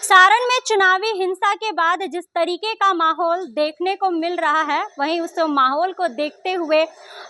सारण में चुनावी हिंसा के बाद जिस तरीके का माहौल देखने को मिल रहा है, वहीं उस माहौल को देखते हुए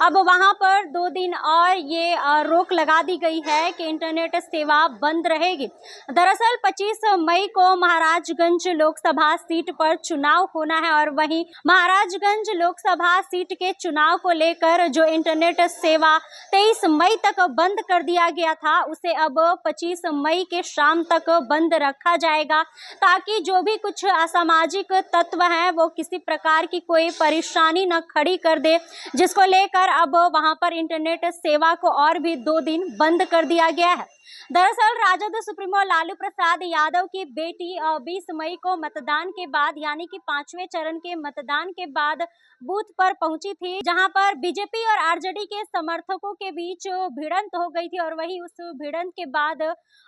अब वहां पर 2 दिन और ये रोक लगा दी गई है कि इंटरनेट सेवा बंद रहेगी। दरअसल 25 मई को महाराजगंज लोकसभा सीट पर चुनाव होना है और वहीं महाराजगंज लोकसभा सीट के चुनाव को लेकर जो इंटरनेट सेवा 23 मई तक बंद कर दिया गया था, उसे अब 25 मई के शाम तक बंद रखा जाएगा, ताकि जो भी कुछ असामाजिक तत्व हैं वो किसी प्रकार की कोई परेशानी न खड़ी कर दे, जिसको लेकर अब वहां पर इंटरनेट सेवा को और भी 2 दिन बंद कर दिया गया है। दरअसल राजद सुप्रीमो लालू प्रसाद यादव की बेटी 20 मई को मतदान के बाद यानी कि 5वें चरण के मतदान के बाद बूथ पर पहुंची थी, जहां पर बीजेपी और आरजेडी के समर्थकों के बीच भिड़ंत हो गई थी और वही उस भिड़ंत के बाद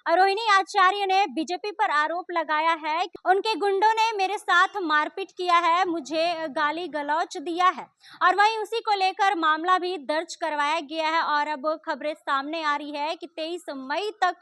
रोहिणी आचार्य ने बीजेपी पर आरोप लगाया है कि उनके गुंडों ने मेरे साथ मारपीट किया है, मुझे गाली गलौच दिया है और वहीं उसी को लेकर मामला भी दर्ज करवाया गया है। और अब खबरें सामने आ रही है कि 23 मई तक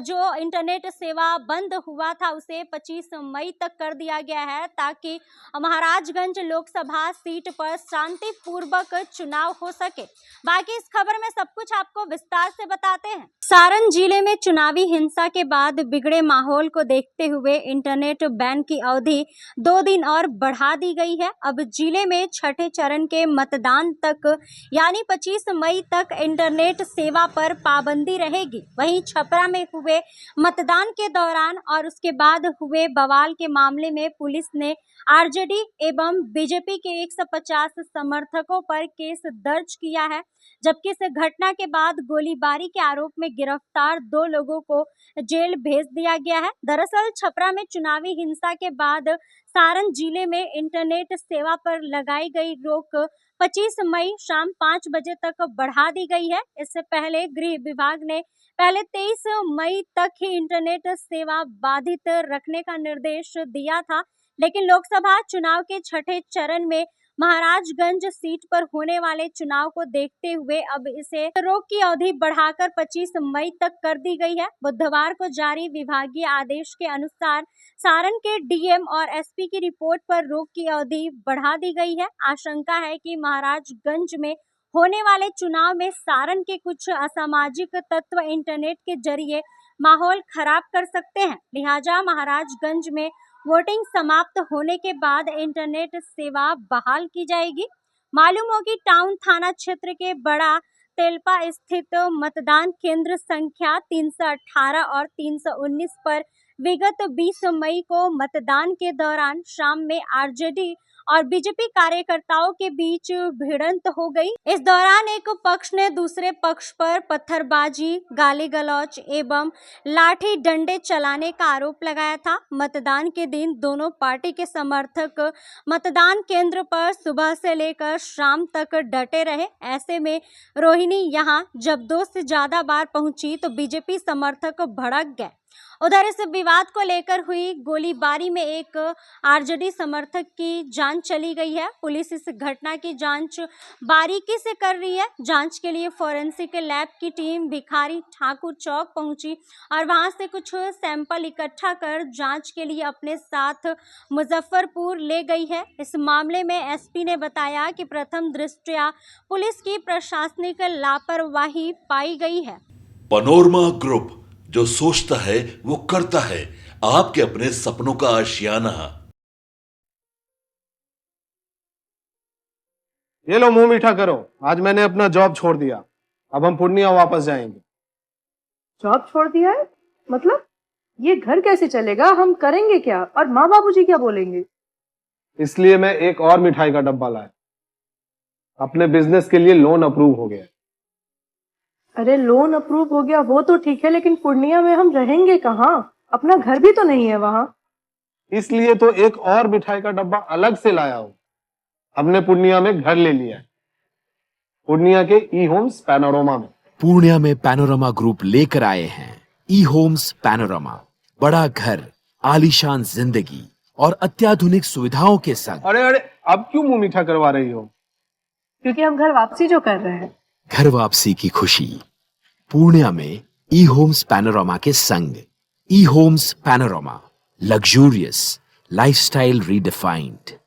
जो इंटरनेट सेवा बंद हुआ था उसे 25 मई तक कर दिया गया है, ताकि महाराजगंज लोकसभा सीट पर शांतिपूर्वक चुनाव हो सके। बाकी इस खबर में सब कुछ आपको विस्तार से बताते हैं। सारण जिले में चुनावी हिंसा के बाद बिगड़े माहौल को देखते हुए इंटरनेट बैन की अवधि 2 दिन और बढ़ा दी गई है। अब जिले में छठे चरण के मतदान तक यानी 25 मई तक इंटरनेट सेवा पर पाबंदी रहेगी। वहीं छपरा में हुए मतदान के दौरान और उसके बाद हुए बवाल के मामले में पुलिस ने आरजेडी एवं बीजेपी के 150 समर्थकों पर केस दर्ज किया है, जबकि इस घटना के बाद गोलीबारी के आरोप में गिरफ्तार 2 लोगों को जेल भेज दिया गया है। दरअसल छपरा में चुनावी हिंसा के बाद सारण जिले में इंटरनेट सेवा पर लगाई गई रोक 25 मई शाम 5 बजे तक बढ़ा दी गई है। इससे पहले गृह विभाग ने पहले 23 मई तक ही इंटरनेट सेवा बाधित रखने का निर्देश दिया था, लेकिन लोकसभा चुनाव के छठे चरण में महाराजगंज सीट पर होने वाले चुनाव को देखते हुए अब इसे रोक की अवधि बढ़ाकर 25 मई तक कर दी गई है। बुधवार को जारी विभागीय आदेश के अनुसार सारण के डीएम और एसपी की रिपोर्ट पर रोक की अवधि बढ़ा दी गई है। आशंका है कि महाराजगंज में होने वाले चुनाव में सारण के कुछ असामाजिक तत्व इंटरनेट के जरिए माहौल खराब कर सकते हैं, लिहाजा महाराजगंज में वोटिंग समाप्त होने के बाद इंटरनेट सेवा बहाल की जाएगी। मालूम हो कि टाउन थाना क्षेत्र के बड़ा तेलपा स्थित मतदान केंद्र संख्या 318 और 319 पर विगत 20 मई को मतदान के दौरान शाम में आरजेडी और बीजेपी कार्यकर्ताओं के बीच भिड़ंत हो गई। इस दौरान एक पक्ष ने दूसरे पक्ष पर पत्थरबाजी, गाली गलौच एवं लाठी डंडे चलाने का आरोप लगाया था। मतदान के दिन दोनों पार्टी के समर्थक मतदान केंद्र पर सुबह से लेकर शाम तक डटे रहे। ऐसे में रोहिणी यहां जब 2 से ज्यादा बार पहुंची तो बीजेपी समर्थक भड़क गए। उधर इस विवाद को लेकर हुई गोलीबारी में एक आरजेडी समर्थक की जान चली गई है। पुलिस इस घटना की जांच बारीकी से कर रही है। जांच के लिए फोरेंसिक लैब की टीम भिखारी ठाकुर चौक पहुंची और वहां से कुछ सैंपल इकट्ठा कर जांच के लिए अपने साथ मुजफ्फरपुर ले गई है। इस मामले में एसपी ने बताया कि प्रथम दृष्टया पुलिस की प्रशासनिक लापरवाही पाई गई है। पैनोरमा ग्रुप, जो सोचता है वो करता है, आपके अपने सपनों का आशियाना। ये लो मुंह मीठा करो, आज मैंने अपना जॉब छोड़ दिया, अब हम पूर्णिया वापस जाएंगे। जॉब छोड़ दिया है? मतलब ये घर कैसे चलेगा? हम करेंगे क्या? और माँ बाबूजी क्या बोलेंगे? इसलिए मैं एक और मिठाई का डब्बा लाया। अपने बिजनेस के लिए लोन अप्रूव हो गया। अरे लोन अप्रूव हो गया वो तो ठीक है, लेकिन पूर्णिया में हम रहेंगे कहाँ? अपना घर भी तो नहीं है वहाँ। इसलिए तो एक और मिठाई का डब्बा अलग से लाया हूँ। हमने पूर्णिया में घर ले लिया है, पूर्णिया के ई होम्स पैनोरमा में। पूर्णिया में पैनोरमा ग्रुप लेकर आए हैं ई होम्स पैनोरमा। बड़ा घर, आलीशान जिंदगी और अत्याधुनिक सुविधाओं के संग। अरे अब क्यों मुंह मीठा करवा रही हो? क्योंकि हम घर वापसी जो कर रहे हैं। घर वापसी की खुशी पूर्णिया में ई होम्स पैनोरमा के संग। E homes panorama, luxurious, lifestyle redefined.